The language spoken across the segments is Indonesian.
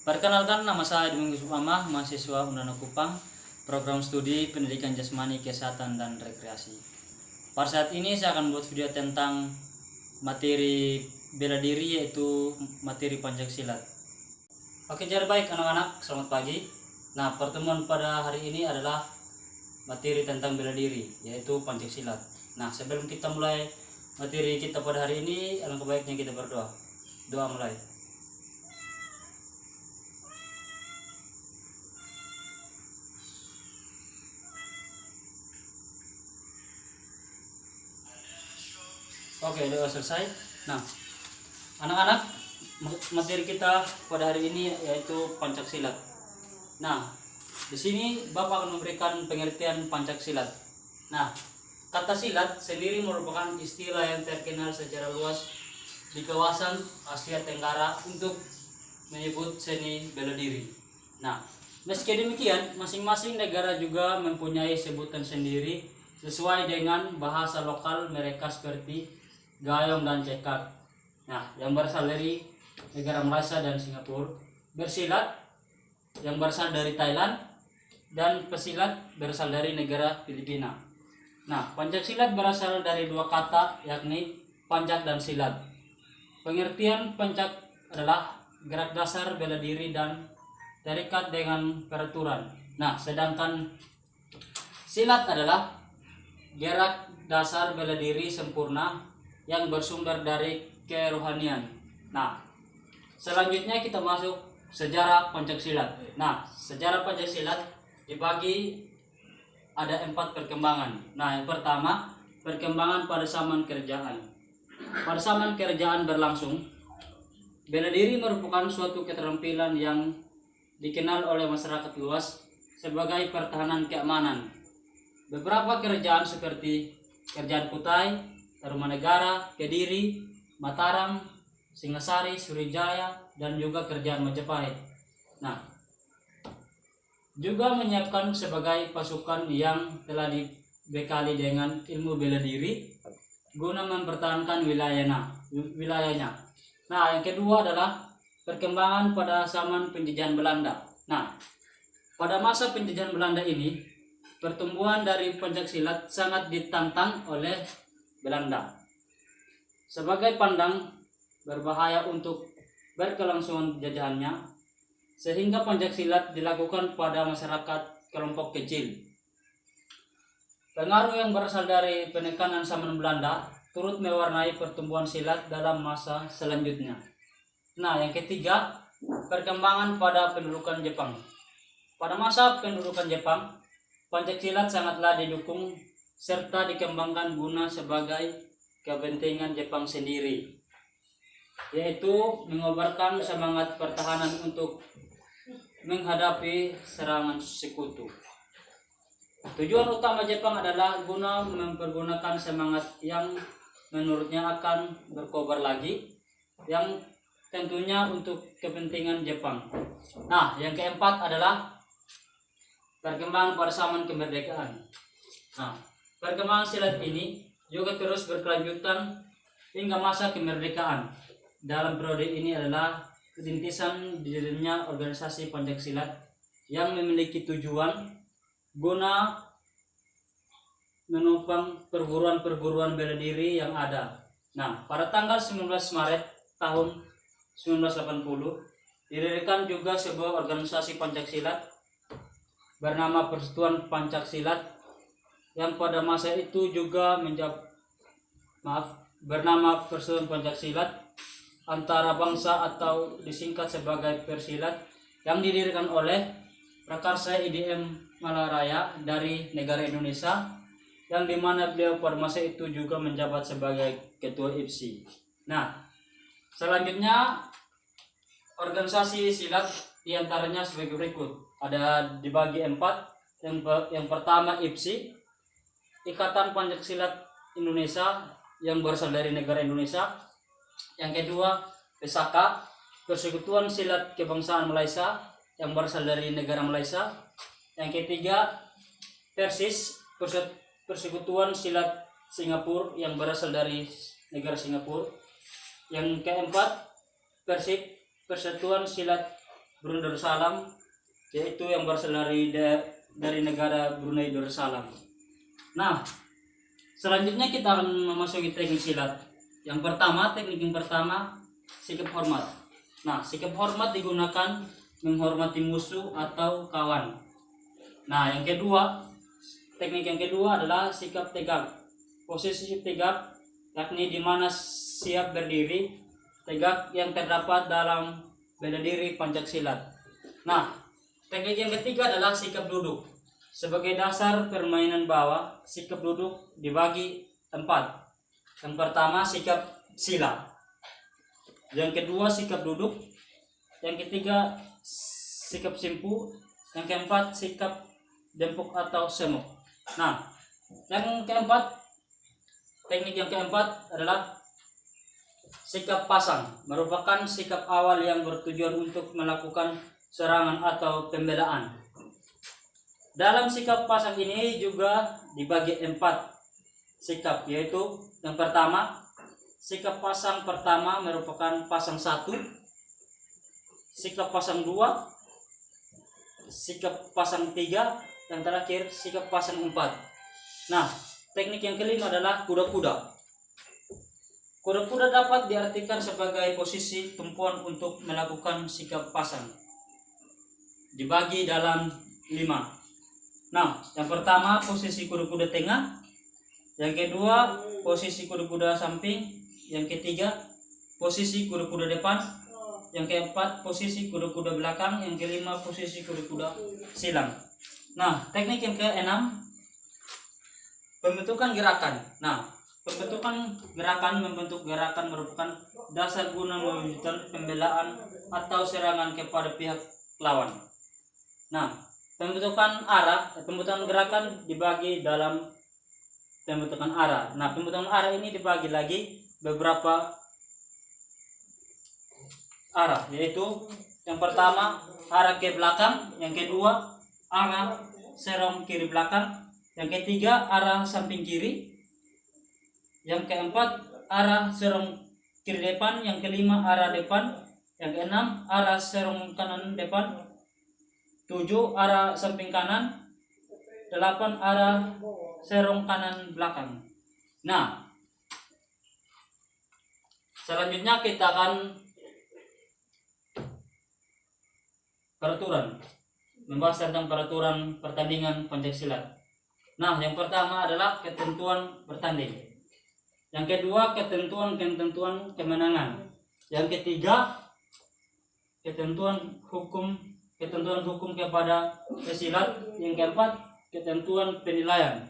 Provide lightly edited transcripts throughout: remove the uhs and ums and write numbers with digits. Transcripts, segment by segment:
Perkenalkan, nama saya Domingus Upama, mahasiswa Undana Kupang, program studi Pendidikan Jasmani, Kesehatan, dan Rekreasi. Pada saat ini saya akan buat video tentang materi bela diri, yaitu materi Pancasila. Oke, jadi baik anak-anak, selamat pagi. Nah, pertemuan pada hari ini adalah materi tentang bela diri, yaitu Pancasila. Nah, sebelum kita mulai materi kita pada hari ini, alangkah baiknya kita berdoa. Doa mulai. Oke, doa selesai. Nah, anak-anak, materi kita pada hari ini yaitu Pancasila. Nah, di sini Bapak akan memberikan pengertian Pancasila. Nah, kata silat sendiri merupakan istilah yang terkenal secara luas di kawasan Asia Tenggara untuk menyebut seni bela diri. Nah, meski demikian, masing-masing negara juga mempunyai sebutan sendiri sesuai dengan bahasa lokal mereka seperti Gayong dan Cekak. Nah, yang berasal dari negara Malaysia dan Singapura. Bersilat yang berasal dari Thailand, dan pesilat berasal dari negara Filipina. Nah, Pancasilat berasal dari dua kata, yakni pancak dan silat. Pengertian pancak adalah gerak dasar bela diri dan terikat dengan peraturan. Nah, sedangkan silat adalah gerak dasar bela diri sempurna yang bersumber dari kerohanian. Nah, selanjutnya kita masuk sejarah Pancasilat. Nah, sejarah Pancasilat dibagi ada 4 perkembangan. Nah, yang pertama, perkembangan pada zaman kerajaan. Pada zaman kerajaan berlangsung, bela diri merupakan suatu keterampilan yang dikenal oleh masyarakat luas sebagai pertahanan keamanan. Beberapa kerajaan seperti Kerajaan Kutai, Tarumanegara, Kediri, Mataram, Singasari, Sriwijaya, dan juga Kerajaan Majapahit. Nah, juga menyiapkan sebagai pasukan yang telah dibekali dengan ilmu bela diri guna mempertahankan wilayahnya. Nah, yang kedua adalah perkembangan pada zaman penjajahan Belanda. Nah, pada masa penjajahan Belanda ini, pertumbuhan dari Pancasilat sangat ditantang oleh Belanda sebagai pandang berbahaya untuk berkelangsungan jajahannya, sehingga Pancasilat dilakukan pada masyarakat kelompok kecil. Pengaruh yang berasal dari penekanan zaman Belanda turut mewarnai pertumbuhan silat dalam masa selanjutnya. Nah, yang ketiga, perkembangan pada pendudukan Jepang. Pada masa pendudukan Jepang, Pancasilat sangatlah didukung serta dikembangkan guna sebagai kepentingan Jepang sendiri, yaitu mengobarkan semangat pertahanan untuk menghadapi serangan sekutu. Tujuan utama Jepang adalah guna mempergunakan semangat yang menurutnya akan berkobar lagi, yang tentunya untuk kepentingan Jepang. Nah, yang keempat adalah perkembangan pada zaman kemerdekaan. Nah, perkembangan silat ini juga terus berkelanjutan hingga masa kemerdekaan. Dalam periode ini adalah rintisan didirinya organisasi Pancasilat yang memiliki tujuan guna menopang perguruan-perguruan bela diri yang ada. Nah, pada tanggal 19 Maret tahun 1980 didirikan juga sebuah organisasi Pancasilat bernama Persatuan Pancasilat, yang pada masa itu juga bernama Persatuan Pancasilat Antara Bangsa atau disingkat sebagai Persilat, yang didirikan oleh Prakarsa IDM Malaraya dari negara Indonesia, yang dimana beliau pada masa itu juga menjabat sebagai Ketua IPSI. Nah, selanjutnya organisasi silat diantaranya sebagai berikut. Ada dibagi 4. Yang pertama IPSI, Ikatan Pancasilat Indonesia, yang berasal dari negara Indonesia. Yang kedua, PSAKA, Persekutuan Silat Kebangsaan Malaysia, yang berasal dari negara Malaysia. Yang ketiga, PERSIS, Persekutuan Silat Singapura, yang berasal dari negara Singapura. Yang keempat, PERSIP, Persatuan Silat Brunei Darussalam, yaitu yang berasal dari negara Brunei Darussalam. Nah, selanjutnya kita akan memasuki teknik silat. Teknik yang pertama, sikap hormat. Nah, sikap hormat digunakan menghormati musuh atau kawan. Nah, teknik yang kedua adalah sikap tegak. Posisi tegak yakni di mana siap berdiri tegak yang terdapat dalam bela diri Pancaksilat. Nah, teknik yang ketiga adalah sikap duduk. Sebagai dasar permainan bawah, sikap duduk dibagi 4. Yang pertama sikap sila. Yang kedua sikap duduk. Yang ketiga sikap simpu. Yang keempat sikap dempuk atau semuk. Nah, teknik yang keempat adalah sikap pasang, merupakan sikap awal yang bertujuan untuk melakukan serangan atau pembelaan. Dalam sikap pasang ini juga dibagi 4 sikap, yaitu yang pertama, sikap pasang pertama merupakan pasang 1, sikap pasang 2, sikap pasang 3, dan terakhir sikap pasang 4. Nah, teknik yang kelima adalah kuda-kuda. Kuda-kuda dapat diartikan sebagai posisi tumpuan untuk melakukan sikap pasang. Dibagi dalam 5. Nah, yang pertama posisi kuda-kuda tengah, yang kedua posisi kuda-kuda samping, yang ketiga posisi kuda-kuda depan, yang keempat posisi kuda-kuda belakang, yang kelima posisi kuda-kuda silang. Nah, teknik yang keenam, pembentukan gerakan. Nah, membentuk gerakan merupakan dasar guna mewujudkan pembelaan atau serangan kepada pihak lawan. Nah, pembentukan gerakan dibagi dalam pembentukan arah. Nah, pembentukan arah ini dibagi lagi beberapa arah, yaitu yang pertama arah ke belakang, yang kedua arah serong kiri belakang, yang ketiga arah samping kiri, yang keempat arah serong kiri depan, yang kelima arah depan, yang keenam arah serong kanan depan, 7 arah samping kanan, 8 arah serong kanan belakang. Nah, selanjutnya kita akan membahas tentang peraturan pertandingan Pancaksilat. Nah, yang pertama adalah ketentuan bertanding. Yang kedua, ketentuan kemenangan. Yang ketiga, ketentuan hukum kepada pesilat. Yang keempat, ketentuan penilaian.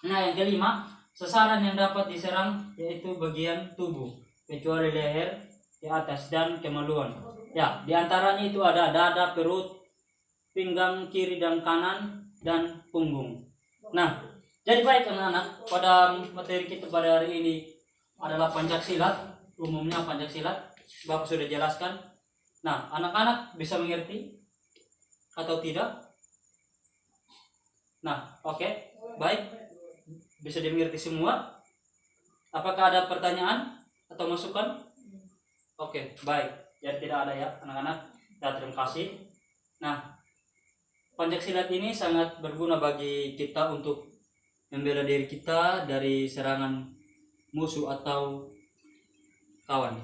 Nah, yang kelima, sasaran yang dapat diserang yaitu bagian tubuh kecuali leher, di atas, dan kemaluan. Ya, diantaranya itu ada dada, perut, pinggang kiri dan kanan, dan punggung. Nah, jadi baik anak-anak, pada materi kita pada hari ini adalah Pancaksilat, umumnya Pancaksilat. Bapak sudah jelaskan. Nah, anak-anak bisa mengerti atau tidak? Nah, oke, baik, bisa dimengerti semua. Apakah ada pertanyaan atau masukan? Oke, baik, jadi tidak ada ya anak-anak. Ya, terima kasih. Nah, Pancaksilat ini sangat berguna bagi kita untuk membela diri kita dari serangan musuh atau kawan.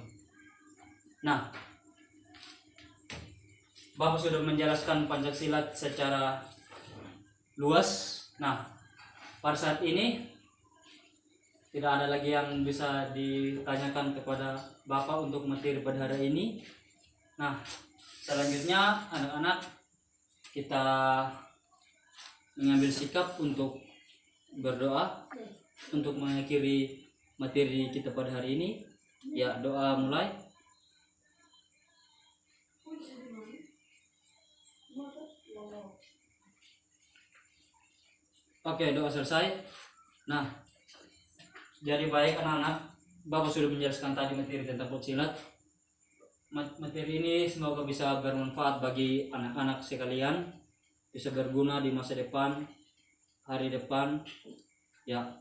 Nah, Bapak sudah menjelaskan Pancaksilat secara luas. Nah, pada saat ini tidak ada lagi yang bisa ditanyakan kepada Bapak untuk materi pada hari ini. Nah, selanjutnya anak-anak kita mengambil sikap untuk berdoa untuk mengakhiri materi kita pada hari ini. Ya, doa mulai. Oke, doa selesai. Nah, jadi baik anak-anak, Bapak sudah menjelaskan tadi materi tentang pencaksilat. Materi ini semoga bisa bermanfaat bagi anak-anak sekalian, bisa berguna di masa depan, hari depan. Ya,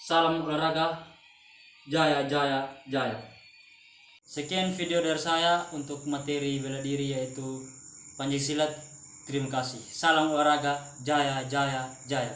salam olahraga, jaya jaya jaya. Sekian video dari saya untuk materi bela diri yaitu Pancasila. Terima kasih. Salam olahraga, jaya jaya jaya.